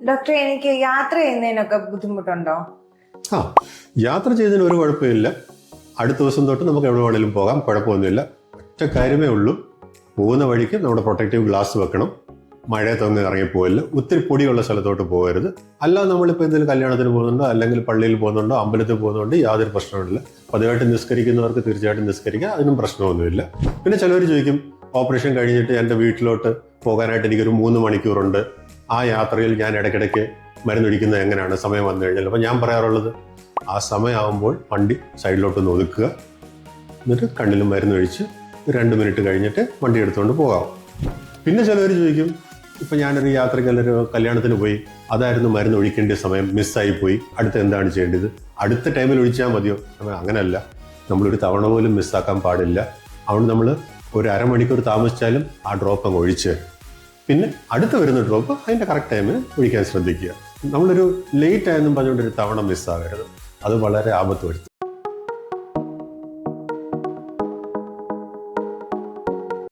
Doctor, എനിക്ക് യാത്ര ചെയ്യുന്നതിനൊക്കെ ബുദ്ധിമുട്ടുണ്ടോ? ആ, യാത്ര ചെയ്തതിന് ഒരു കുഴപ്പമില്ല. അടുത്ത ദിവസം തൊട്ട് നമുക്ക് എവിടെ വേണേലും പോകാം, കുഴപ്പമൊന്നുമില്ല. ഒറ്റ കാര്യമേ ഉള്ളൂ, പോകുന്ന വഴിക്ക് നമ്മുടെ പ്രൊട്ടക്റ്റീവ് ഗ്ലാസ് വെക്കണം. മഴയത്തൊന്നും ഇറങ്ങിപ്പോയില്ല, ഒത്തിരി പൊടിയുള്ള സ്ഥലത്തോട്ട് പോകരുത്. അല്ലാതെ നമ്മളിപ്പോൾ എന്തെങ്കിലും കല്യാണത്തിന് പോകുന്നുണ്ടോ, അല്ലെങ്കിൽ പള്ളിയിൽ പോകുന്നുണ്ടോ, അമ്പലത്തിൽ പോകുന്നുണ്ടോ, യാതൊരു പ്രശ്നമില്ല. പതിവായിട്ട് നിസ്കരിക്കുന്നവർക്ക് തീർച്ചയായിട്ടും നിസ്കരിക്കുക, അതിനും പ്രശ്നമൊന്നുമില്ല. പിന്നെ ചിലവർ ചോദിക്കും, ഓപ്പറേഷൻ കഴിഞ്ഞിട്ട് എൻ്റെ വീട്ടിലോട്ട് പോകാനായിട്ട് എനിക്കൊരു 3 മണിക്കൂറുണ്ട്, ആ യാത്രയിൽ ഞാൻ ഇടയ്ക്കിടയ്ക്ക് മരുന്നൊഴിക്കുന്നത് എങ്ങനെയാണ് സമയം വന്നു കഴിഞ്ഞാൽ? അപ്പോൾ ഞാൻ പറയാറുള്ളത്, ആ സമയമാകുമ്പോൾ വണ്ടി സൈഡിലോട്ടൊന്ന് ഒതുക്കുക, എന്നിട്ട് കണ്ണിലും മരുന്നൊഴിച്ച് 2 മിനിറ്റ് കഴിഞ്ഞിട്ട് വണ്ടി എടുത്തുകൊണ്ട് പോകാം. പിന്നെ ചിലവർ ചോദിക്കും, ഇപ്പം ഞാനൊരു യാത്രയ്ക്ക് അല്ലെങ്കിൽ കല്യാണത്തിന് പോയി, അതായിരുന്നു മരുന്ന് ഒഴിക്കേണ്ട സമയം, മിസ്സായി പോയി, അടുത്ത് എന്താണ് ചെയ്യേണ്ടത്? അടുത്ത ടൈമിൽ ഒഴിച്ചാൽ മതിയോ? അങ്ങനെയല്ല, നമ്മളൊരു തവണ പോലും മിസ്സാക്കാൻ പാടില്ല. അതുകൊണ്ട് നമ്മൾ ഒരു അരമണിക്കൂർ താമസിച്ചാലും ആ ഡ്രോപ്പ് അങ്ങ് ഒഴിച്ച്, പിന്നെ അടുത്ത് വരുന്ന ഡ്രോപ്പ് അതിൻ്റെ കറക്റ്റ് ടൈമിന് ഒഴിക്കാൻ ശ്രദ്ധിക്കുക. നമ്മളൊരു ലേറ്റ് ആയെന്നും പറഞ്ഞുകൊണ്ടൊരു തവണ മിസ്സാകരുത്, അത് വളരെ ആപത്ത് വരുത്തും.